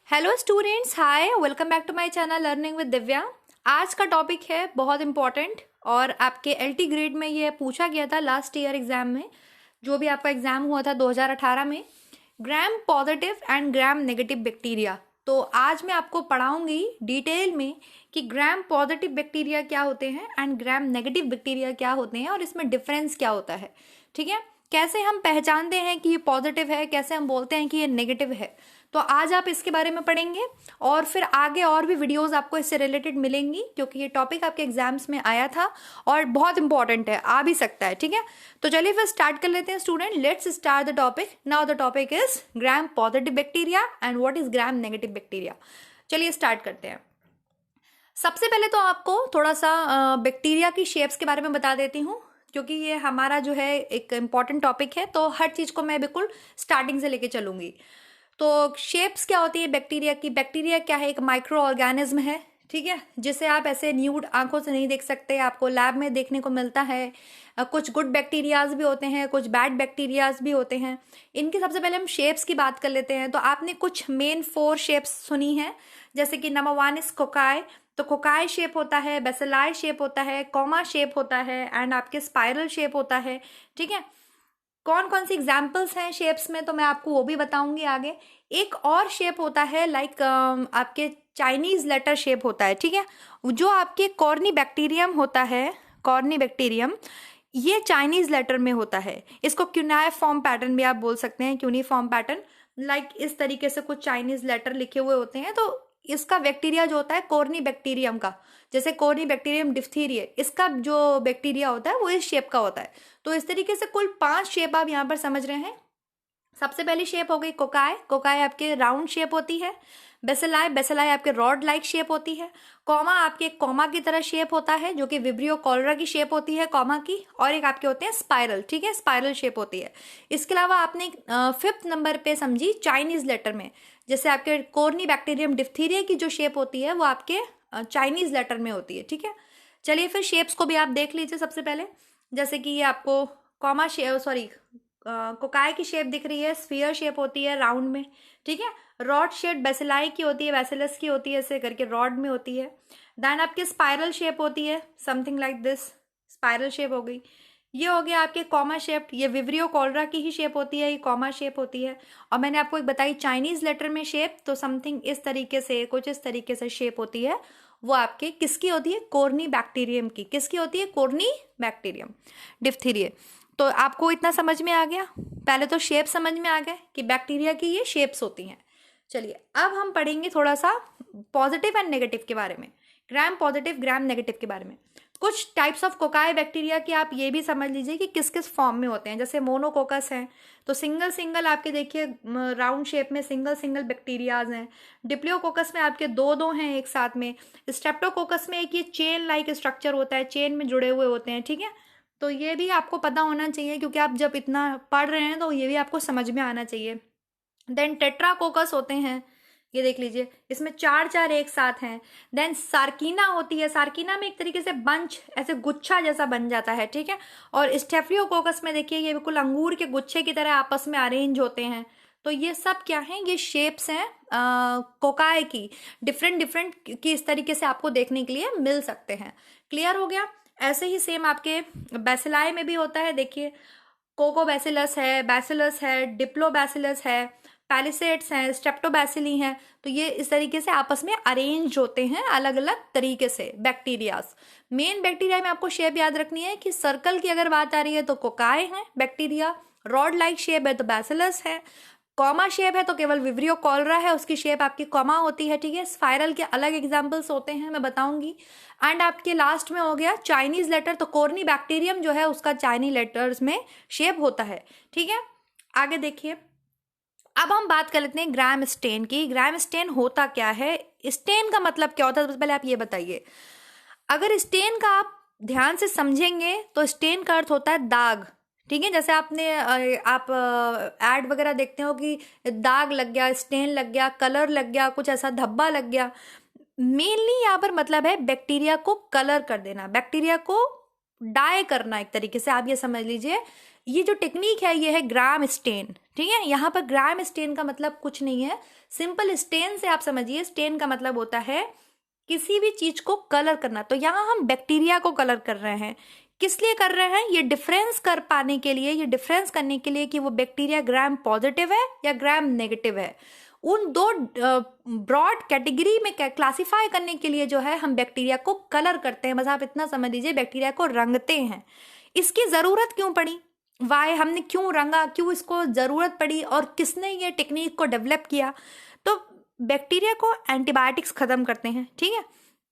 Hello students, hi, welcome back to my channel learning with Divya. आज का topic है बहुत इंपॉर्टेंट और आपके एलटी ग्रेड में ये पूछा गया था लास्ट ईयर एग्जाम में, जो भी आपका एग्जाम हुआ था 2018 में, ग्राम positive and gram negative bacteria. तो आज मैं आपको पढ़ाऊंगी डिटेल में कि ग्राम पॉजिटिव बैक्टीरिया क्या होते हैं एंड ग्राम नेगेटिव बैक्टीरिया क्या होते हैं और इसमें डिफरेंस क्या होता है। ठीक है, कैसे हम पहचानते हैं कि ये पॉजिटिव है, कैसे हम बोलते हैं कि ये नेगेटिव है। तो आज आप इसके बारे में पढ़ेंगे और फिर आगे और भी वीडियोस आपको इससे रिलेटेड मिलेंगी, क्योंकि ये टॉपिक आपके एग्जाम्स में आया था और बहुत इंपॉर्टेंट है, आ भी सकता है। ठीक है, तो चलिए फिर स्टार्ट कर लेते हैं student. Let's start the topic. Now the topic is gram positive bacteria and what is gram negative bacteria. चलिए स्टार्ट करते हैं। सबसे पहले तो आपको थोड़ा सा बैक्टीरिया की शेप्स के बारे में बता देती हूँ, क्योंकि ये हमारा जो है एक इम्पॉर्टेंट टॉपिक है, तो हर चीज़ को मैं बिल्कुल स्टार्टिंग से लेके चलूंगी। तो शेप्स क्या होती है बैक्टीरिया की? बैक्टीरिया क्या है? एक माइक्रो ऑर्गेनिज्म है, ठीक है, जिसे आप ऐसे न्यूड आंखों से नहीं देख सकते, आपको लैब में देखने को मिलता है। कुछ गुड बैक्टीरियाज भी होते हैं, कुछ बैड बैक्टीरियाज भी होते हैं। इनकी सबसे पहले हम शेप्स की बात कर लेते हैं। तो आपने कुछ मेन 4 शेप्स सुनी है, जैसे कि नंबर 1 इज कोकाई। तो कोकाई शेप होता है, बेसिलाई शेप होता है, कॉमा शेप होता है एंड आपके स्पाइरल शेप होता है। ठीक है, कौन कौन सी एग्जाम्पल्स हैं शेप्स में तो मैं आपको वो भी बताऊंगी आगे। एक और शेप होता है लाइक आपके चाइनीज लेटर शेप होता है। ठीक है, जो आपके कॉर्नी बैक्टीरियम होता है, कॉर्नी बैक्टीरियम, ये चाइनीज लेटर में होता है। इसको क्यूनाइफॉर्म पैटर्न भी आप बोल सकते हैं, क्यूनिफॉर्म पैटर्न। लाइक इस तरीके से कुछ चाइनीज लेटर लिखे हुए होते हैं। तो इसका बैक्टीरिया जो होता है कॉर्नी बैक्टीरियम का, जैसे कॉर्नी बैक्टीरियम डिफ्थीरिया, इसका जो बैक्टीरिया होता है वो इस शेप का होता है। तो इस तरीके से कुल 5 शेप आप यहाँ पर समझ रहे हैं। सबसे पहली शेप हो गई कोकाई। कोकाई आपके राउंड शेप होती है। बेसिलाई, बेसिलाई आपके रॉड लाइक शेप होती है। कॉमा आपके कॉमा की तरह शेप होता है, जो कि विब्रियो कॉलरा की शेप होती है कॉमा की। और एक आपके होते हैं स्पाइरल। ठीक है, स्पाइरल शेप होती है। इसके अलावा आपने 5th नंबर पे समझी चाइनीज लेटर में, जैसे आपके कोर्नी बैक्टीरियम डिफ्थीरिया की जो शेप होती है वो आपके चाइनीज लेटर में होती है। ठीक है, चलिए फिर शेप्स को भी आप देख लीजिए। सबसे पहले जैसे कि ये आपको कॉमा शेप, सॉरी, कोकाई की शेप दिख रही है, स्फीयर शेप होती है राउंड में। ठीक है, रॉड शेप बेसिलाई की होती है, बेसिलस की होती है, ऐसे करके रॉड में होती है। देन आपकी स्पाइरल शेप होती है, something like this, spiral shape हो गई। ये हो गया आपके कॉमा शेप, ये विब्रियो कॉलरा की ही शेप होती है, ये कॉमा शेप होती है। और मैंने आपको एक बताई चाइनीज लेटर में शेप, तो समथिंग इस तरीके से, कुछ इस तरीके से शेप होती है। वो आपके किसकी होती है? कोर्नी बैक्टीरियम की। किसकी होती है? कोर्नी बैक्टीरियम डिफ्थीरिया। तो आपको इतना समझ में आ गया? पहले तो शेप समझ में आ गए कि बैक्टीरिया की ये शेप्स होती हैं। चलिए अब हम पढ़ेंगे थोड़ा सा पॉजिटिव एंड नेगेटिव के बारे में, ग्राम पॉजिटिव ग्राम नेगेटिव के बारे में। कुछ टाइप्स ऑफ कोकाई बैक्टीरिया की आप ये भी समझ लीजिए कि किस किस फॉर्म में होते हैं। जैसे मोनोकोकस है, तो सिंगल सिंगल आपके देखिए राउंड शेप में सिंगल सिंगल बैक्टीरियाज हैं। डिप्लोकोकस में आपके दो दो हैं एक साथ में। स्ट्रेप्टोकोकस में एक ये चेन लाइक स्ट्रक्चर होता है, चेन में जुड़े हुए होते हैं। ठीक है, तो ये भी आपको पता होना चाहिए, क्योंकि आप जब इतना पढ़ रहे हैं तो ये भी आपको समझ में आना चाहिए। देन टेट्राकोकस होते हैं, ये देख लीजिए, इसमें 4 एक साथ हैं। देन सार्कीना होती है, सार्कीना में एक तरीके से बंच, ऐसे गुच्छा जैसा बन जाता है। ठीक है, और स्टेफिलोकोकस में देखिए ये बिल्कुल अंगूर के गुच्छे की तरह आपस में अरेंज होते हैं। तो ये सब क्या है? ये शेप्स हैं कोकाई की, डिफरेंट डिफरेंट की इस तरीके से आपको देखने के लिए मिल सकते हैं। क्लियर हो गया? ऐसे ही सेम आपके बैसिलाई में भी होता है। देखिए कोको बैसिलस है, बैसिलस है, डिप्लोबैसिलस है, पैलिसेट्स हैं, स्ट्रेप्टोबैसिली हैं। तो ये इस तरीके से आपस में अरेंज होते हैं अलग अलग तरीके से बैक्टीरियाज। मेन बैक्टीरिया में आपको शेप याद रखनी है कि सर्कल की अगर बात आ रही है तो कोकाई है बैक्टीरिया, रॉड लाइक शेप है तो बैसिलस है, कॉमा शेप है तो केवल विब्रियो कॉलरा है, उसकी शेप आपकी कॉमा होती है। ठीक है, स्पाइरल के अलग एग्जाम्पल्स होते हैं, मैं बताऊंगी। एंड आपके लास्ट में हो गया चाइनीज लेटर, तो कोर्नी बैक्टीरियम जो है उसका चाइनीज लेटर्स में शेप होता है। ठीक है, आगे देखिए। अब हम बात कर लेते हैं ग्राम स्टेन की। ग्राम स्टेन होता क्या है? स्टेन का मतलब क्या होता है? सबसे पहले आप ये बताइए। अगर स्टेन का आप ध्यान से समझेंगे तो स्टेन का अर्थ होता है दाग। ठीक है, जैसे आपने आप ऐड वगैरह देखते हो कि दाग लग गया, स्टेन लग गया, कलर लग गया, कुछ ऐसा धब्बा लग गया। मेनली यहाँ पर मतलब है बैक्टीरिया को कलर कर देना, बैक्टीरिया को डाई करना, एक तरीके से आप ये समझ लीजिए। ये जो टेक्निक है ये है ग्राम स्टेन, ठीक है। यहाँ पर ग्राम स्टेन का मतलब कुछ नहीं है, सिंपल स्टेन से आप समझिए, स्टेन का मतलब होता है किसी भी चीज को कलर करना। तो यहाँ हम बैक्टीरिया को कलर कर रहे हैं, किस लिए कर रहे हैं, ये डिफरेंस कर पाने के लिए, ये डिफरेंस करने के लिए कि वो बैक्टीरिया ग्राम पॉजिटिव है या ग्राम नेगेटिव है। उन दो ब्रॉड कैटेगरी में क्लासिफाई करने के लिए जो है हम बैक्टीरिया को कलर करते हैं। बस आप इतना समझ लीजिए, बैक्टीरिया को रंगते हैं। इसकी जरूरत क्यों पड़ी, वाई, हमने क्यों रंगा, क्यों इसको जरूरत पड़ी और किसने ये टेक्निक को डेवलप किया। तो बैक्टीरिया को एंटीबायोटिक्स खत्म करते हैं, ठीक है।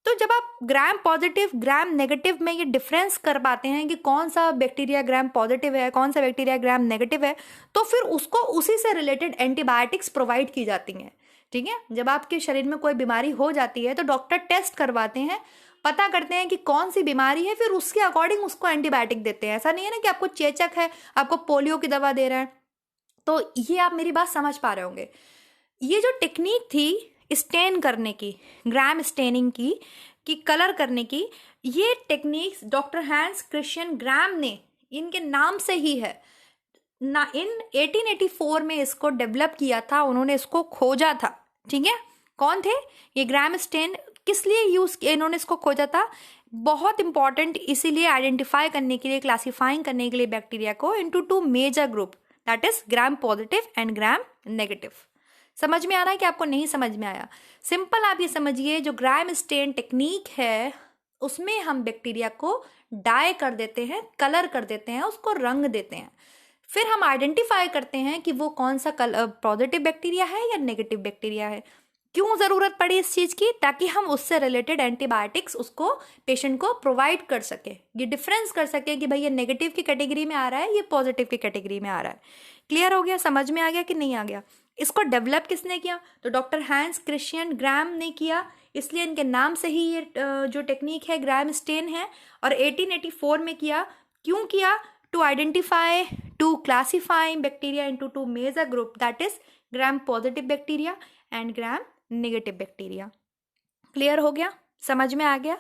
तो जब आप ग्राम पॉजिटिव ग्राम नेगेटिव में ये डिफरेंस कर पाते हैं कि कौन सा बैक्टीरिया ग्राम पॉजिटिव है, कौन सा बैक्टीरिया ग्राम नेगेटिव है, तो फिर उसको उसी से रिलेटेड एंटीबायोटिक्स प्रोवाइड की जाती हैं, ठीक है। जब आपके शरीर में कोई बीमारी हो जाती है तो डॉक्टर टेस्ट करवाते हैं, पता करते हैं कि कौन सी बीमारी है, फिर उसके अकॉर्डिंग उसको एंटीबायोटिक देते हैं। ऐसा नहीं है ना कि आपको चेचक है, आपको पोलियो की दवा दे रहे हैं। तो ये आप मेरी बात समझ पा रहे होंगे। ये जो टेक्निक थी स्टेन करने की, ग्राम स्टेनिंग की, कि कलर करने की, ये टेक्निक्स डॉक्टर हैंस क्रिश्चियन ग्राम ने, इनके नाम से ही है ना, इन 1884 में इसको डेवलप किया था, उन्होंने इसको खोजा था, ठीक है। कौन थे ये ग्राम स्टेन, किस लिए यूज किया इन्होंने इसको खोजा था, बहुत इंपॉर्टेंट, इसीलिए आइडेंटिफाई करने के लिए, क्लासिफाइंग करने के लिए बैक्टीरिया को into 2 major group, that is gram positive and gram negative. समझ में आ रहा है कि आपको नहीं समझ में आया? सिंपल आप ये समझिए, जो ग्राम स्टेन टेक्निक है उसमें हम बैक्टीरिया को डाई कर देते हैं, कलर कर देते हैं, उसको रंग देते हैं। फिर हम आइडेंटिफाई करते हैं कि वो कौन सा पॉजिटिव बैक्टीरिया है या नेगेटिव बैक्टीरिया है। क्यों जरूरत पड़ी इस चीज की, ताकि हम उससे रिलेटेड एंटीबायोटिक्स उसको पेशेंट को प्रोवाइड कर सके, ये डिफरेंस कर सके कि भाई ये नेगेटिव की कैटेगरी में आ रहा है, ये पॉजिटिव की कैटेगरी में आ रहा है। क्लियर हो गया, समझ में आ गया कि नहीं आ गया? इसको डेवलप किसने किया, तो डॉक्टर हैंस क्रिश्चियन ग्राम ने किया, इसलिए इनके नाम से ही ये जो टेक्निक है ग्राम स्टेन है। और 1884 में किया, क्यों किया, to identify, to classify bacteria into 2 major group, that is gram positive bacteria and gram negative bacteria. Clear हो गया, समझ में आ गया?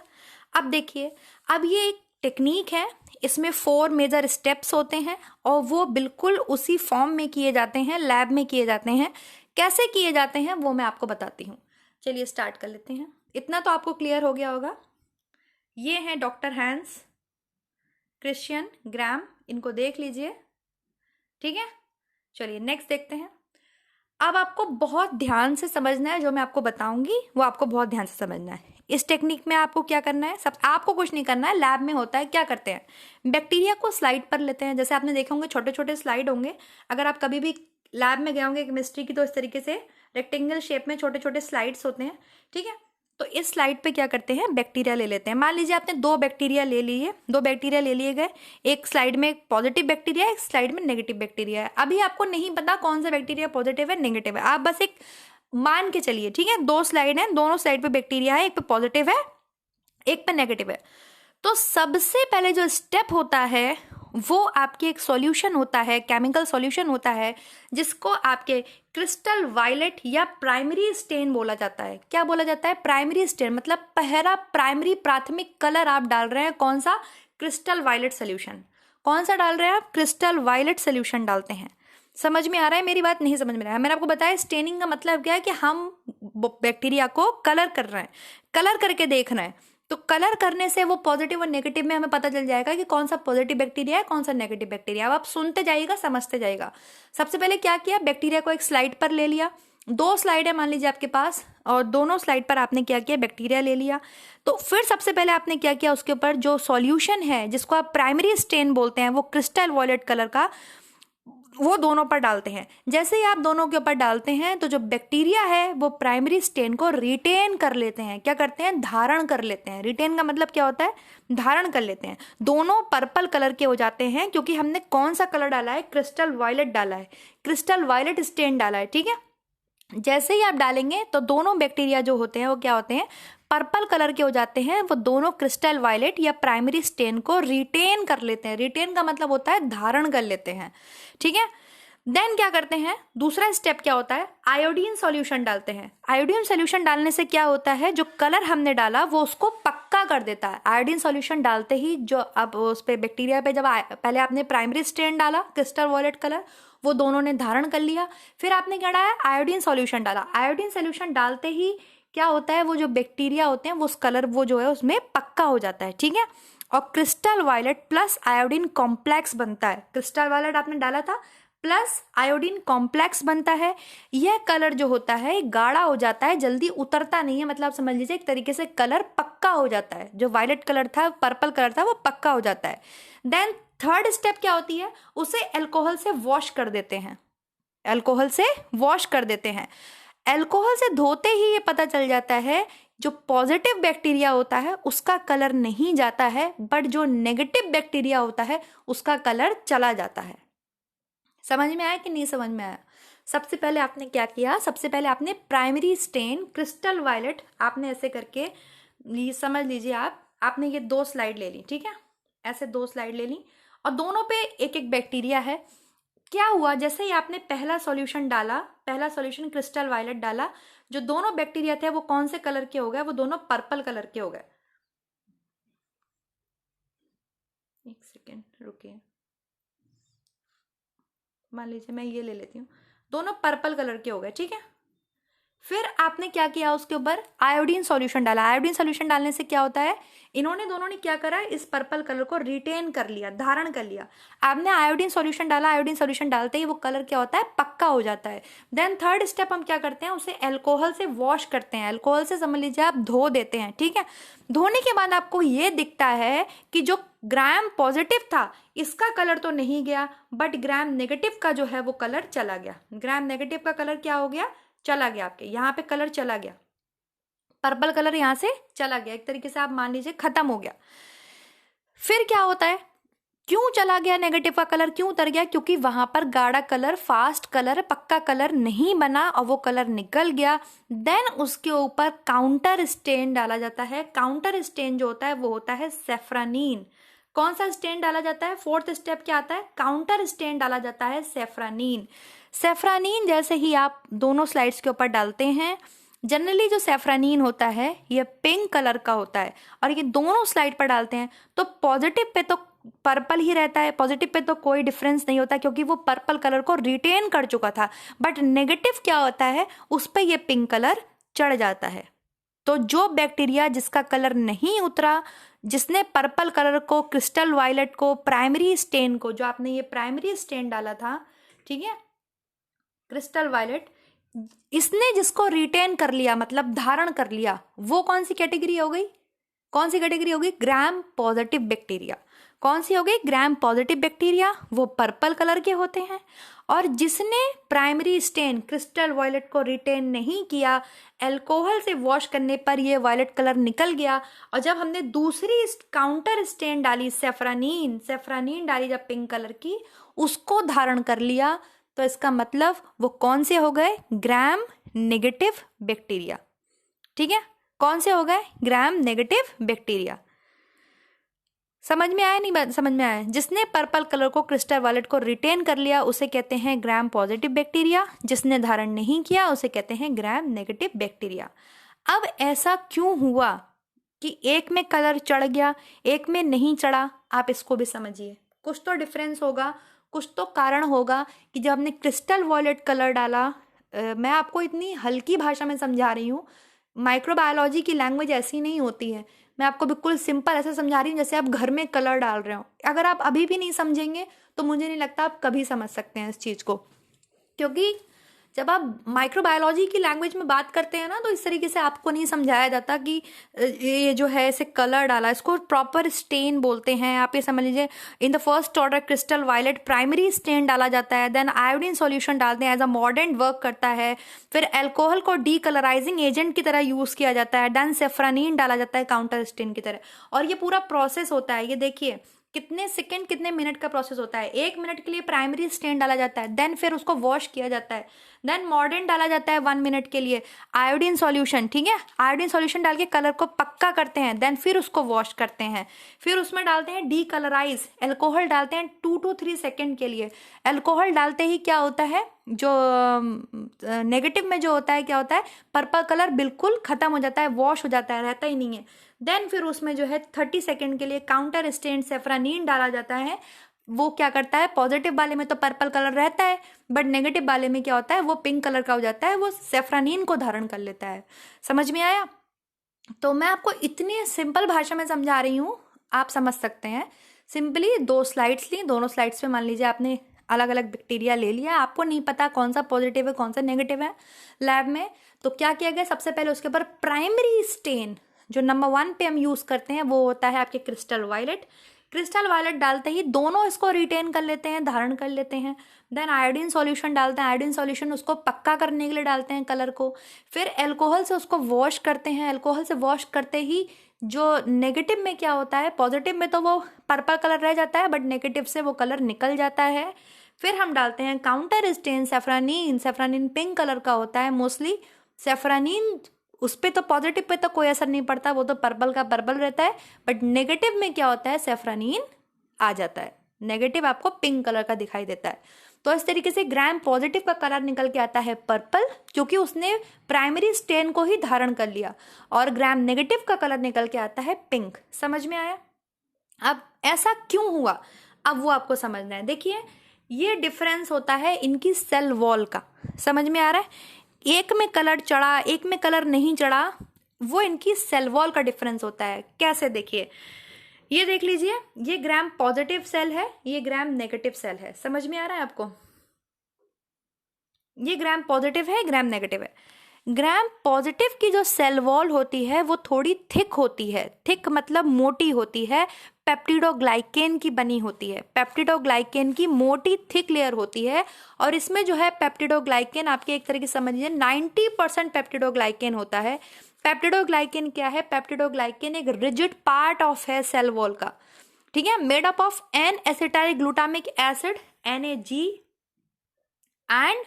अब देखिए, अब ये एक टेक्निक है, इसमें 4 मेजर स्टेप्स होते हैं और वो बिल्कुल उसी फॉर्म में किए जाते हैं, लैब में किए जाते हैं। कैसे किए जाते हैं वो मैं आपको बताती हूँ। चलिए स्टार्ट कर लेते हैं। इतना तो आपको क्लियर हो गया होगा। ये हैं डॉक्टर हैंस क्रिश्चियन ग्राम, इनको देख लीजिए, ठीक है। चलिए नेक्स्ट देखते हैं। अब आपको बहुत ध्यान से समझना है, जो मैं आपको बताऊंगी वो आपको बहुत ध्यान से समझना है। इस टेक्निक में आपको क्या करना है, सब आपको कुछ नहीं करना है, लैब में होता है। क्या करते हैं, बैक्टीरिया को स्लाइड पर लेते हैं, जैसे आपने देखे होंगे छोटे छोटे स्लाइड होंगे, अगर आप कभी भी लैब में गए होंगे केमिस्ट्री की, तो इस तरीके से रेक्टेंगल शेप में छोटे छोटे स्लाइड्स होते हैं, ठीक है। तो इस स्लाइड पे क्या करते हैं, बैक्टीरिया ले लेते हैं। मान लीजिए आपने 2 बैक्टीरिया ले लिए, 2 बैक्टीरिया ले लिए गए, एक स्लाइड में पॉजिटिव बैक्टीरिया है, एक स्लाइड में नेगेटिव बैक्टीरिया है। अभी आपको नहीं पता कौन सा बैक्टीरिया पॉजिटिव है नेगेटिव है, आप बस एक मान के चलिए, ठीक है। 2 स्लाइड है, दोनों साइड पे बैक्टीरिया है, एक पे पॉजिटिव है एक पे नेगेटिव है। तो सबसे पहले जो स्टेप होता है वो आपके एक सॉल्यूशन होता है, केमिकल सॉल्यूशन होता है, जिसको आपके क्रिस्टल वायलेट या प्राइमरी स्टेन बोला जाता है। क्या बोला जाता है, प्राइमरी स्टेन, मतलब पहला प्राइमरी प्राथमिक कलर आप डाल रहे हैं, कौन सा, क्रिस्टल वायलेट सोल्यूशन। कौन सा डाल रहे हैं आप, क्रिस्टल वायलेट सोल्यूशन डालते हैं। समझ में आ रहा है मेरी बात, नहीं समझ में आ रहा है? मैंने आपको बताया स्टेनिंग का मतलब क्या है, कि हम बैक्टीरिया को कलर कर रहे हैं, कलर करके देख रहे हैं। तो कलर करने से वो पॉजिटिव और नेगेटिव में हमें पता चल जाएगा कि कौन सा पॉजिटिव बैक्टीरिया है, कौन सा नेगेटिव बैक्टीरिया। अब आप सुनते जाइएगा, समझते जाइएगा। सबसे पहले क्या किया, बैक्टीरिया को एक स्लाइड पर ले लिया, 2 स्लाइड है मान लीजिए आपके पास, और दोनों स्लाइड पर आपने क्या किया, बैक्टीरिया ले लिया। तो फिर सबसे पहले आपने क्या किया, उसके ऊपर जो सॉल्यूशन है जिसको आप प्राइमरी स्टेन बोलते हैं, वो क्रिस्टल वॉयलेट कलर का, वो दोनों पर डालते हैं। जैसे ही आप दोनों के ऊपर डालते हैं तो जो बैक्टीरिया है वो प्राइमरी स्टेन को रिटेन कर लेते हैं। क्या करते हैं, धारण कर लेते हैं। रिटेन का मतलब क्या होता है, धारण कर लेते हैं। दोनों पर्पल कलर के हो जाते हैं, क्योंकि हमने कौन सा कलर डाला है, क्रिस्टल वायलेट डाला है, क्रिस्टल वायलेट स्टेन डाला है, ठीक है। जैसे ही आप डालेंगे तो दोनों बैक्टीरिया जो होते हैं वो क्या होते हैं, पर्पल कलर के हो जाते हैं। वो दोनों क्रिस्टल वायलेट या प्राइमरी स्टेन को रिटेन कर लेते हैं। रिटेन का मतलब होता है धारण कर लेते हैं, ठीक है। देन क्या करते हैं, दूसरा स्टेप क्या होता है, आयोडीन सॉल्यूशन डालते हैं। आयोडीन सॉल्यूशन डालने से क्या होता है, जो कलर हमने डाला वो उसको पक्का कर देता है। आयोडीन सॉल्यूशन डालते ही जो अब उस पे बैक्टीरिया पे जब पहले आपने प्राइमरी स्टेन डाला क्रिस्टल वॉयलेट कलर, वो दोनों ने धारण कर लिया, फिर आपने क्या डाला, आयोडीन सॉल्यूशन डाला। आयोडीन सॉल्यूशन डालते ही क्या होता है, वो जो बैक्टीरिया होते हैं वो उस कलर वो जो है उसमें पक्का हो जाता है, ठीक है। और crystal violet plus iodine complex बनता है। क्रिस्टल वायलेट आपने डाला था प्लस आयोडीन कॉम्प्लेक्स बनता है। यह कलर जो होता है गाढ़ा हो जाता है, जल्दी उतरता नहीं है, मतलब समझ लीजिए एक तरीके से कलर पक्का हो जाता है। जो वायलेट कलर था, पर्पल कलर था, वो पक्का हो जाता है। देन थर्ड स्टेप क्या होती है, उसे अल्कोहल से वॉश कर देते हैं। अल्कोहल से वॉश कर देते हैं। अल्कोहल से धोते ही ये पता चल जाता है, जो पॉजिटिव बैक्टीरिया होता है उसका कलर नहीं जाता है, बट जो नेगेटिव बैक्टीरिया होता है उसका कलर चला जाता है। समझ में आया कि नहीं समझ में आया? सबसे पहले आपने क्या किया, सबसे पहले आपने प्राइमरी स्टेन क्रिस्टल वायलेट, आपने ऐसे करके समझ लीजिए आपने ये 2 स्लाइड ले ली, ठीक है, ऐसे 2 स्लाइड ले ली और दोनों पे एक एक बैक्टीरिया है। क्या हुआ, जैसे ही आपने पहला सॉल्यूशन डाला, पहला सॉल्यूशन क्रिस्टल वायलेट डाला, जो दोनों बैक्टीरिया थे वो कौन से कलर के हो गए, वो दोनों पर्पल कलर के हो गए। एक सेकेंड रुकिए, मान लीजिए मैं ये ले लेती हूँ, दोनों पर्पल कलर के हो गए, ठीक है। फिर आपने क्या किया, उसके ऊपर आयोडीन सॉल्यूशन डाला। आयोडीन सॉल्यूशन डालने से क्या होता है, इन्होंने दोनों ने क्या करा, इस पर्पल कलर को रिटेन कर लिया, धारण कर लिया। आपने आयोडीन सॉल्यूशन डाला, आयोडीन सॉल्यूशन डालते ही वो कलर क्या होता है, पक्का हो जाता है। देन थर्ड स्टेप हम क्या करते हैं, उसे अल्कोहल से वॉश करते हैं। अल्कोहल से समझ लीजिए आप धो देते हैं, ठीक है। धोने के बाद आपको ये दिखता है कि जो ग्राम पॉजिटिव था इसका कलर तो नहीं गया, बट ग्राम नेगेटिव का जो है वो कलर चला गया। ग्राम नेगेटिव का कलर क्या हो गया, चला गया। आपके यहाँ पे कलर चला गया, पर्पल कलर यहाँ से चला गया, एक तरीके से आप मान लीजिए खत्म हो गया। फिर क्या होता है, क्यों चला गया नेगेटिव का कलर, क्यों उतर गया, क्योंकि वहां पर गाढ़ा कलर, फास्ट कलर, पक्का कलर नहीं बना और वो कलर निकल गया। देन उसके ऊपर काउंटर स्टेन डाला जाता है। काउंटर स्टेन जो होता है वो होता है सेफ्रानीन। कौन सा स्टेन डाला जाता है, फोर्थ स्टेप क्या आता है, काउंटर स्टेन डाला जाता है सेफ्रानीन। सेफ्रानीन जैसे ही आप दोनों स्लाइड्स के ऊपर डालते हैं, जनरली जो सेफ्रानीन होता है ये पिंक कलर का होता है, और ये दोनों स्लाइड पर डालते हैं तो पॉजिटिव पे तो पर्पल ही रहता है, पॉजिटिव पे तो कोई डिफरेंस नहीं होता क्योंकि वो पर्पल कलर को रिटेन कर चुका था। बट नेगेटिव क्या होता है, उस पर ये पिंक कलर चढ़ जाता है। तो जो बैक्टीरिया जिसका कलर नहीं उतरा, जिसने पर्पल कलर को, क्रिस्टल वायलेट को, प्राइमरी स्टेन को, जो आपने ये प्राइमरी स्टेन डाला था, ठीक है, क्रिस्टल वायलेट, इसने जिसको रिटेन कर लिया मतलब धारण कर लिया, वो कौन सी कैटेगरी हो गई, कौन सी कैटेगरी होगी, ग्राम पॉजिटिव बैक्टीरिया। कौन सी हो गई, ग्राम पॉजिटिव बैक्टीरिया, वो पर्पल कलर के होते हैं। और जिसने प्राइमरी स्टेन क्रिस्टल वायलेट को रिटेन नहीं किया, अल्कोहल से वॉश करने पर ये वायलेट कलर निकल गया, और जब हमने दूसरी काउंटर स्टेन डाली, सेफ्रानीन डाली जब पिंक कलर की, उसको धारण कर लिया, तो इसका मतलब वो कौन से हो गए, ग्राम नेगेटिव बैक्टीरिया, ठीक है। कौन से हो गए, ग्राम नेगेटिव बैक्टीरिया। समझ में आया, नहीं समझ में आया? जिसने पर्पल कलर को, क्रिस्टल वायलेट को रिटेन कर लिया उसे कहते हैं ग्राम पॉजिटिव बैक्टीरिया, जिसने धारण नहीं किया उसे कहते हैं ग्राम नेगेटिव बैक्टीरिया। अब ऐसा क्यों हुआ कि एक में कलर चढ़ गया, एक में नहीं चढ़ा, आप इसको भी समझिए। कुछ तो डिफरेंस होगा, कुछ तो कारण होगा कि जब हमने क्रिस्टल वॉयलेट कलर डाला, मैं आपको इतनी हल्की भाषा में समझा रही हूँ, माइक्रोबायोलॉजी की लैंग्वेज ऐसी नहीं होती है, मैं आपको बिल्कुल सिंपल ऐसे समझा रही हूँ जैसे आप घर में कलर डाल रहे हो। अगर आप अभी भी नहीं समझेंगे तो मुझे नहीं लगता आप कभी समझ सकते हैं इस चीज़ को, क्योंकि जब आप माइक्रोबायोलॉजी की लैंग्वेज में बात करते हैं ना, तो इस तरीके से आपको नहीं समझाया जाता कि ये जो है इसे कलर डाला, इसको प्रॉपर स्टेन बोलते हैं। आप ये समझ लीजिए, in the first order crystal violet primary stain डाला जाता है, देन आयोडीन सॉल्यूशन डालते हैं, एज अ मॉर्डेंट वर्क करता है, फिर अल्कोहल को डीकलराइजिंग एजेंट की तरह यूज किया जाता है, देन सेफ्रानीन डाला जाता है काउंटर स्टेन की तरह, और ये पूरा प्रोसेस होता है। ये देखिए कितने सेकंड, कितने मिनट का प्रोसेस होता है। 1 मिनट के लिए प्राइमरी स्टेन डाला जाता है, देन फिर उसको वॉश किया जाता है, देन मॉर्डिन डाला जाता है 1 मिनट के लिए, आयोडीन सॉल्यूशन, ठीक है, आयोडीन सॉल्यूशन डाल के कलर को पक्का करते हैं, देन फिर उसको वॉश करते हैं, फिर उसमें डालते हैं डीकलराइज, अल्कोहल डालते हैं 2 to 3 सेकेंड के लिए। अल्कोहल डालते ही क्या होता है, जो नेगेटिव में जो होता है क्या होता है, पर्पल कलर बिल्कुल खत्म हो जाता है, वॉश हो जाता है, रहता ही नहीं है। देन फिर उसमें जो है 30 सेकेंड के लिए काउंटर स्टेन सेफ्रानीन डाला जाता है। वो क्या करता है, पॉजिटिव वाले में तो पर्पल कलर रहता है, बट नेगेटिव वाले में क्या होता है, वो पिंक कलर का हो जाता है, वो सेफ्रानीन को धारण कर लेता है। समझ में आया? तो मैं आपको इतनी सिंपल भाषा में समझा रही हूँ, आप समझ सकते हैं। सिंपली 2 स्लाइड्स ली, दोनों स्लाइड्स पे मान लीजिए आपने अलग अलग बैक्टीरिया ले लिया, आपको नहीं पता कौन सा पॉजिटिव है कौन सा नेगेटिव है लैब में, तो क्या किया गया, सबसे पहले उसके ऊपर प्राइमरी स्टेन जो नंबर 1 पे हम यूज करते हैं वो होता है आपके क्रिस्टल वायलेट। क्रिस्टल वायलेट डालते ही दोनों इसको रिटेन कर लेते हैं, धारण कर लेते हैं। देन आयोडीन सॉल्यूशन डालते हैं, आयोडीन सॉल्यूशन उसको पक्का करने के लिए डालते हैं कलर को। फिर अल्कोहल से उसको वॉश करते हैं, अल्कोहल से वॉश करते ही जो नेगेटिव में क्या होता है, पॉजिटिव में तो वो पर्पल कलर रह जाता है, बट नेगेटिव से वो कलर निकल जाता है। फिर हम डालते हैं काउंटर स्टेन सेफ्रानीन, सेफ्रानीन पिंक कलर का होता है मोस्टली। सेफ्रानीन उस पर तो पॉजिटिव पे तो कोई असर नहीं पड़ता, वो तो पर्पल का पर्पल रहता है, बट नेगेटिव में क्या होता है, सेफ्रानीन आ जाता है, नेगेटिव आपको पिंक कलर का दिखाई देता है। तो इस तरीके से ग्राम पॉजिटिव का कलर निकल के आता है पर्पल, क्योंकि उसने प्राइमरी स्टेन को ही धारण कर लिया, और ग्राम नेगेटिव का कलर निकल के आता है पिंक। समझ में आया? अब ऐसा क्यों हुआ, अब वो आपको समझना है। देखिए ये डिफरेंस होता है इनकी सेल वॉल का, समझ में आ रहा है? एक में कलर चढ़ा एक में कलर नहीं चढ़ा, वो इनकी सेल वॉल का डिफरेंस होता है। कैसे, देखिए ये देख लीजिए, ये ग्राम पॉजिटिव सेल है, ये ग्राम नेगेटिव सेल है। समझ में आ रहा है आपको? ये ग्राम पॉजिटिव है, ग्राम नेगेटिव है। ग्राम पॉजिटिव की जो सेल वॉल होती है वो थोड़ी थिक होती है, थिक मतलब मोटी होती है, पेप्टिडोग्लाइकेन की बनी होती है, पेप्टिडोग्लाइकेन की मोटी थिक लेयर होती है। और इसमें जो है पेप्टिडोग्लाइकेन आपके एक तरीके से समझिए 90% पेप्टिडोग्लाइकेन होता है। पेप्टिडोग्लाइकेन क्या है, पेप्टिडोग्लाइकेन एक रिजिड पार्ट ऑफ है सेल वॉल का, ठीक है, made up of N acetyl glutamic acid NAG and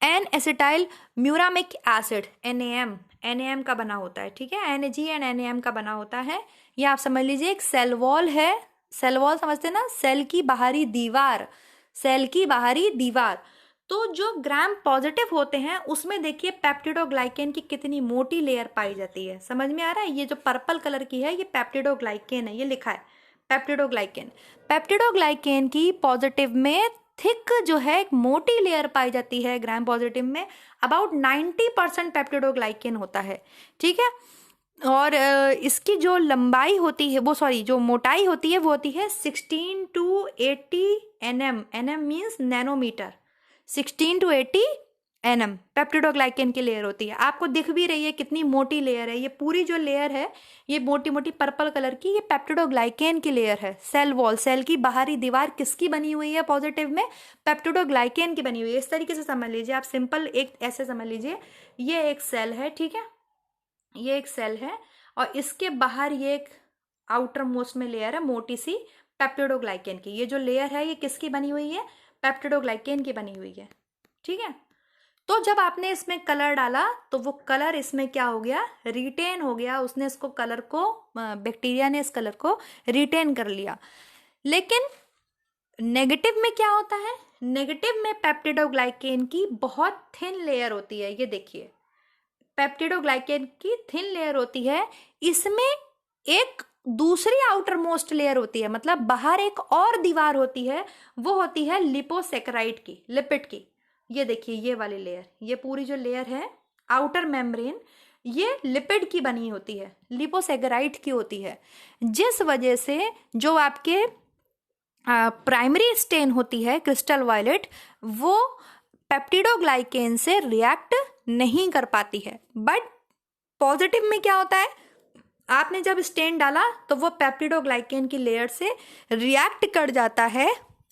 N acetyl muramic acid NAM का बना होता है, ठीक है, NAG एंड NAM का बना होता है। ये आप समझ लीजिए एक सेल वॉल है। सेल वॉल समझते हैं ना, सेल की बाहरी दीवार, सेल की बाहरी दीवार। तो जो ग्राम पॉजिटिव होते हैं उसमें देखिए पेप्टिडोग्लाइकेन की कितनी मोटी लेयर पाई जाती है। समझ में आ रहा है? ये जो पर्पल कलर की है ये पेप्टिडोग्लाइकेन है, ये लिखा है पेप्टिडोग्लाइकेन। पेप्टिडोग्लाइकेन की पॉजिटिव में थिक जो है एक मोटी लेयर पाई जाती है, ग्राम पॉजिटिव में अबाउट 90% पेप्टिडोग्लाइकेन होता है, ठीक है। और इसकी जो लंबाई होती है वो जो मोटाई होती है वो होती है 16 to 80 nm means nanometre, 16 to 80 nm peptidoglycan की लेयर होती है। आपको दिख भी रही है कितनी मोटी लेयर है, ये पूरी जो लेयर है ये मोटी मोटी पर्पल कलर की, ये पेप्टिडोग्लाइकेन की लेयर है। सेल वॉल, सेल की बाहरी दीवार किसकी बनी हुई है पॉजिटिव में, पेप्टिडोग्लाइकेन की बनी हुई है। इस तरीके से समझ लीजिए आप, सिंपल एक ऐसे समझ लीजिए, ये एक सेल है, ठीक है, ये एक सेल है और इसके बाहर ये एक आउटर मोस्ट में लेयर है मोटी सी पेप्टिडोग्लाइकेन की। ये जो लेयर है ये किसकी बनी हुई है, पेप्टिडोग्लाइकेन की बनी हुई है, ठीक है। तो जब आपने इसमें कलर डाला तो वो कलर इसमें क्या हो गया, रिटेन हो गया, उसने इसको कलर को, बैक्टीरिया ने इस कलर को रिटेन कर लिया। लेकिन नेगेटिव में क्या होता है, नेगेटिव में पेप्टिडोग्लाइकेन की बहुत थिन लेयर होती है। ये देखिए पेप्टिडोग्लाइकेन की थिन लेयर होती है, इसमें एक दूसरी आउटर मोस्ट लेयर होती है, मतलब बाहर एक और दीवार होती है, वो होती है लिपोसेकेराइड की, लिपिड की। ये देखिए ये वाली लेयर, ये पूरी जो लेयर है आउटर मेम्ब्रेन, ये लिपिड की बनी होती है, लिपोसेकेराइड की होती है, जिस वजह से जो आपके प्राइमरी स्टेन होती है क्रिस्टल वायलेट, वो पेप्टिडोग्लाइकेन से रिएक्ट नहीं कर पाती है। बट पॉजिटिव में क्या होता है, आपने जब स्टेन डाला तो वो पेप्टिडोग्लाइकेन की लेयर से रिएक्ट कर जाता है।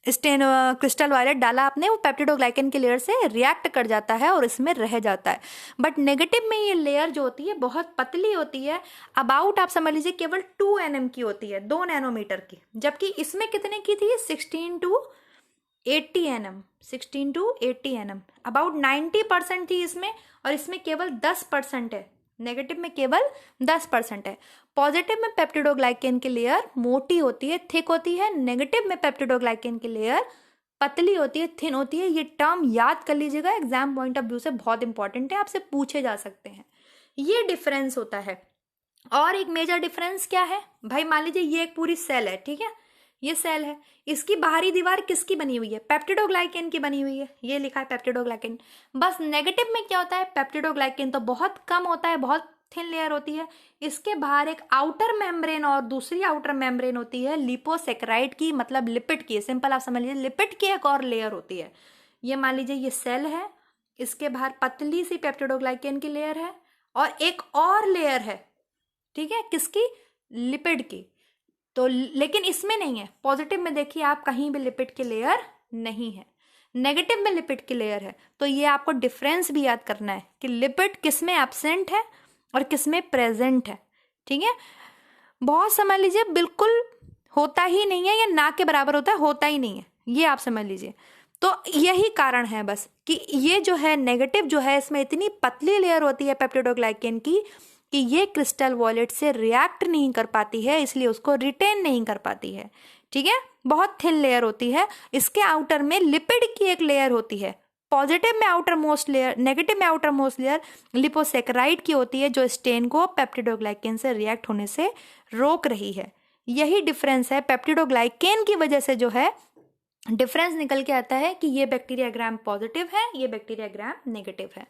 स्टेन क्रिस्टल वायलेट डाला आपने, वो पेप्टिडोग्लाइकेन की लेयर से रिएक्ट कर जाता है और इसमें रह जाता है। बट नेगेटिव में ये लेयर जो होती है बहुत पतली होती है, अबाउट आप समझ लीजिए केवल 2 nm की होती है, 2 नैनोमीटर की, जबकि इसमें कितने की थी, 16 to 80 nm, 16 to 80 nm, about 90% थी इसमें, और इसमें केवल 10% है। नेगेटिव में केवल 10% है। पॉजिटिव में पेप्टिडोग्लाइकेन की लेयर मोटी होती है, थिक होती है। नेगेटिव में पेप्टिडोग्लाइकेन की लेयर पतली होती है, थिन होती है। ये टर्म याद कर लीजिएगा, एग्जाम पॉइंट ऑफ व्यू से बहुत इंपॉर्टेंट है, आपसे पूछे जा सकते हैं। ये डिफरेंस होता है। और एक मेजर डिफरेंस क्या है भाई, मान लीजिए ये एक पूरी सेल है, ठीक है, ये सेल है, इसकी बाहरी दीवार किसकी बनी हुई है, पेप्टिडोग्लाइकेन की बनी हुई है, ये लिखा है पेप्टिडोग्लाइकेन। बस नेगेटिव में क्या होता है, पेप्टिडोग्लाइकेन तो बहुत कम होता है, बहुत थिन लेयर होती है। इसके बाहर एक आउटर मेम्ब्रेन और दूसरी आउटर मेम्ब्रेन होती है लिपोसेकेराइड की, मतलब लिपिड की, सिंपल आप समझ लीजिए लिपिड की एक और लेयर होती है। ये मान लीजिए ये सेल है, इसके बाहर पतली सी पेप्टिडोग्लाइकेन की लेयर है, और एक और लेयर है, ठीक है, किसकी, लिपिड की। तो लेकिन इसमें नहीं है, पॉजिटिव में देखिए आप कहीं भी लिपिड की लेयर नहीं है, नेगेटिव में लिपिड की लेयर है। तो ये आपको डिफरेंस भी याद करना है कि लिपिड किस में एब्सेंट है और किस में प्रेजेंट है, ठीक है। बहुत समझ लीजिए, बिल्कुल होता ही नहीं है, या ना के बराबर होता है, होता ही नहीं है, ये आप समझ लीजिए। तो यही कारण है बस कि ये जो है नेगेटिव जो है, इसमें इतनी पतली लेयर होती है पेप्टिडोग्लाइकेन की कि ये क्रिस्टल वॉलेट से रिएक्ट नहीं कर पाती है, इसलिए उसको रिटेन नहीं कर पाती है, ठीक है। बहुत थिन लेयर होती है। इसके आउटर में लिपिड की एक लेयर होती है। पॉजिटिव में आउटर मोस्ट लेयर, नेगेटिव में आउटर मोस्ट लेयर लिपोसेकेराइड की होती है, जो स्टेन को पेप्टिडोग्लाइकेन से रिएक्ट होने से रोक रही है। यही डिफरेंस है, पेप्टिडोग्लाइकेन की वजह से जो है डिफरेंस निकल के आता है कि ये बैक्टीरिया ग्राम पॉजिटिव है, ये बैक्टीरिया ग्राम नेगेटिव है।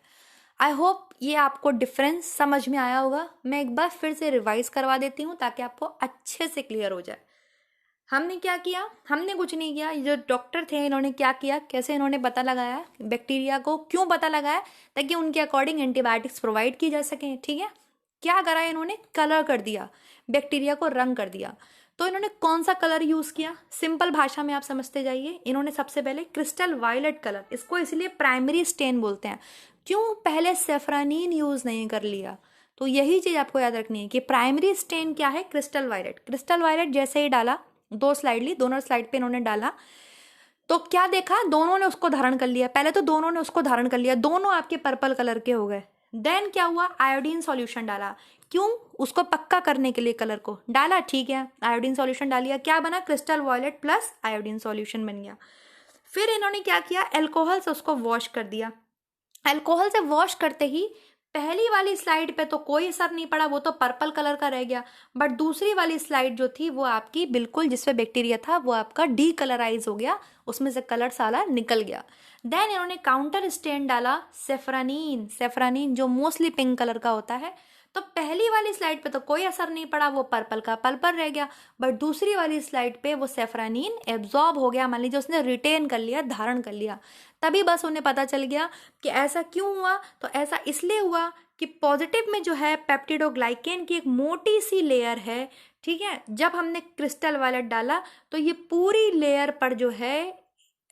आई होप ये आपको डिफरेंस समझ में आया होगा। मैं एक बार फिर से रिवाइज करवा देती हूँ ताकि आपको अच्छे से क्लियर हो जाए। हमने क्या किया, हमने कुछ नहीं किया, जो डॉक्टर थे इन्होंने क्या किया, कैसे इन्होंने पता लगाया बैक्टीरिया को, क्यों पता लगाया, ताकि उनके अकॉर्डिंग एंटीबायोटिक्स प्रोवाइड की जा सकें, ठीक है। क्या करा इन्होंने, कलर कर दिया, बैक्टीरिया को रंग कर दिया। तो इन्होंने कौन सा कलर यूज किया, सिंपल भाषा में आप समझते जाइए। इन्होंने सबसे पहले क्रिस्टल वायलेट कलर, इसको इसलिए प्राइमरी स्टेन बोलते हैं, क्यों, पहले सेफ्रानीन यूज नहीं कर लिया। तो यही चीज आपको याद रखनी है कि प्राइमरी स्टेन क्या है, क्रिस्टल वायलेट। क्रिस्टल वायलेट जैसे ही डाला, दो स्लाइड ली, दोनों स्लाइड पे इन्होंने डाला, तो क्या देखा, दोनों ने उसको धारण कर लिया। पहले तो दोनों ने उसको धारण कर लिया, दोनों आपके पर्पल कलर के हो गए। देन क्या हुआ, आयोडीन सॉल्यूशन डाला, क्यों, उसको पक्का करने के लिए कलर को डाला, ठीक है। आयोडीन सॉल्यूशन डालिया, क्या बना, crystal violet plus iodine solution बन गया। फिर इन्होंने क्या किया, अल्कोहल से उसको वॉश कर दिया। अल्कोहल से वॉश करते ही पहली वाली स्लाइड पे तो कोई असर नहीं पड़ा, वो तो पर्पल कलर का रह गया। बट दूसरी वाली स्लाइड जो थी वो आपकी बिल्कुल, जिसपे बैक्टीरिया था वो आपका डी कलराइज हो गया, उसमें से कलर सारा निकल गया। देन इन्होंने काउंटर स्टेन डाला सेफ्रानीन, सेफ्रानीन जो मोस्टली पिंक कलर का होता है। तो पहली वाली स्लाइड पे तो कोई असर नहीं पड़ा, वो पर्पल का पर्पल रह गया। बट दूसरी वाली स्लाइड पे वो सेफ्रानीन एब्जॉर्ब हो गया, मान लीजिए उसने रिटेन कर लिया, धारण कर लिया। तभी बस उन्हें पता चल गया कि ऐसा क्यों हुआ। तो ऐसा इसलिए हुआ कि पॉजिटिव में जो है पेप्टिडोग्लाइकेन की एक मोटी सी लेयर है, ठीक है। जब हमने क्रिस्टल वायलेट डाला तो ये पूरी लेयर पर जो है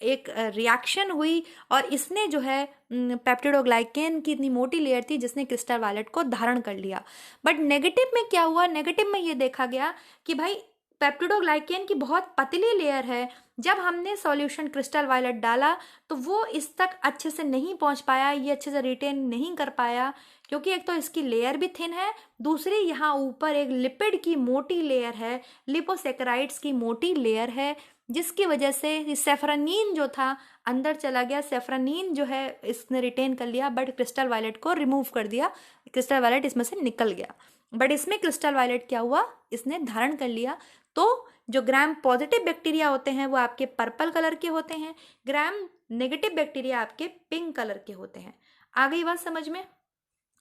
एक रिएक्शन हुई, और इसने जो है पेप्टिडोग्लाइकेन की इतनी मोटी लेयर थी जिसने क्रिस्टल वायलेट को धारण कर लिया। बट नेगेटिव में क्या हुआ, नेगेटिव में ये देखा गया कि भाई पेप्टिडोग्लाइकेन की बहुत पतली लेयर है। जब हमने सॉल्यूशन क्रिस्टल वायलेट डाला तो वो इस तक अच्छे से नहीं पहुंच पाया, ये अच्छे से रिटेन नहीं कर पाया, क्योंकि एक तो इसकी लेयर भी थिन है, दूसरी यहाँ ऊपर एक लिपिड की मोटी लेयर है, लिपोसेकेराइड्स की मोटी लेयर है, जिसकी वजह से सेफ्रानीन जो था अंदर चला गया। सेफ्रानीन जो है इसने रिटेन कर लिया, बट क्रिस्टल वायलेट को रिमूव कर दिया, क्रिस्टल वायलेट इसमें से निकल गया। बट इसमें क्रिस्टल वायलेट क्या हुआ, इसने धारण कर लिया। तो जो ग्राम पॉजिटिव बैक्टीरिया होते हैं वो आपके पर्पल कलर के होते हैं, ग्राम नेगेटिव बैक्टीरिया आपके पिंक कलर के होते हैं। आ गई बात समझ में?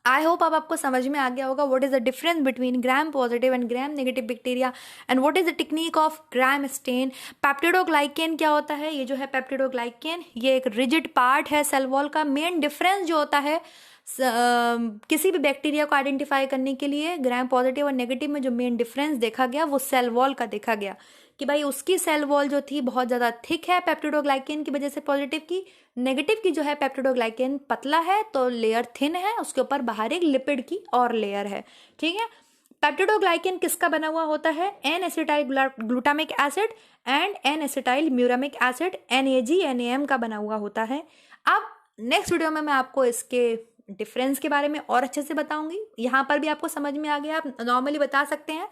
आई होप अब आपको समझ में आ गया होगा what is the difference between gram positive and gram negative bacteria and what is the technique of gram stain. Peptidoglycan क्या होता है, ये जो है पेप्टिडोग्लाइकेन ये एक रिजिड पार्ट है सेल वॉल का। मेन डिफरेंस जो होता है किसी भी बैक्टीरिया को आइडेंटिफाई करने के लिए ग्राम पॉजिटिव और नेगेटिव में जो मेन डिफरेंस देखा गया वो सेल वॉल का देखा गया कि भाई उसकी सेल वॉल जो थी बहुत ज़्यादा थिक है पेप्टिडोग्लाइकेन की वजह से पॉजिटिव की, नेगेटिव की जो है पेप्टिडोग्लाइकेन पतला है तो लेयर थिन है, उसके ऊपर बाहर एक लिपिड की और लेयर है, ठीक है। पेप्टिडोग्लाइकन किसका बना हुआ होता है? N acetyl glutamic acid and N acetyl muramic acid NAG NAM का बना हुआ होता है। अब नेक्स्ट वीडियो में मैं आपको इसके डिफरेंस के बारे में और अच्छे से बताऊंगी। यहाँ पर भी आपको समझ में आ गया, आप नॉर्मली बता सकते हैं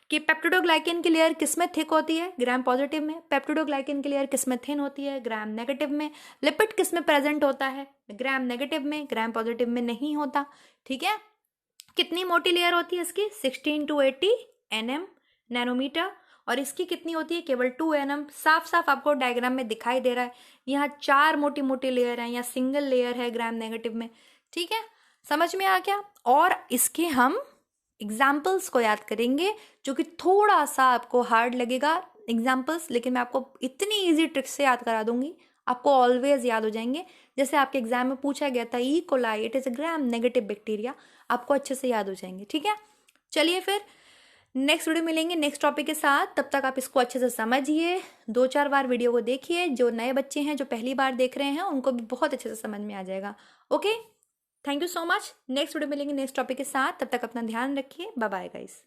कि पेप्टिडोग्लाइकन की लेयर किस में थिक होती है? ग्राम पॉजिटिव में। पेप्टिडोग्लाइकन की लेयर किस में थिन होती है? ग्राम नेगेटिव में। लिपिड किस में प्रेजेंट होता है? ग्राम नेगेटिव में, ग्राम पॉजिटिव में नहीं होता। ठीक है, कितनी मोटी लेयर होती है इसकी? 16 to 80 nm नैनोमीटर। और इसकी कितनी होती है? केवल 2 nm। साफ साफ आपको डायग्राम में दिखाई दे रहा है, यहाँ 4 मोटी मोटी लेयर है, यहाँ सिंगल लेयर है ग्राम नेगेटिव में। ठीक है, समझ में आ गया। और इसके हम एग्जाम्पल्स को याद करेंगे, जो कि थोड़ा सा आपको हार्ड लगेगा एग्जाम्पल्स, लेकिन मैं आपको इतनी इजी ट्रिक से याद करा दूंगी, आपको ऑलवेज याद हो जाएंगे। जैसे आपके एग्जाम में पूछा गया था E coli, it is a gram negative bacteria, आपको अच्छे से याद हो जाएंगे। ठीक है, चलिए फिर नेक्स्ट वीडियो मिलेंगे नेक्स्ट टॉपिक के साथ। तब तक आप इसको अच्छे से समझिए, 2-4 बार वीडियो को देखिए। जो नए बच्चे हैं, जो पहली बार देख रहे हैं, उनको भी बहुत अच्छे से समझ में आ जाएगा। Okay, thank you so much. Next video मिलेंगे नेक्स्ट टॉपिक के साथ, तब तक अपना ध्यान रखिए। Bye bye guys.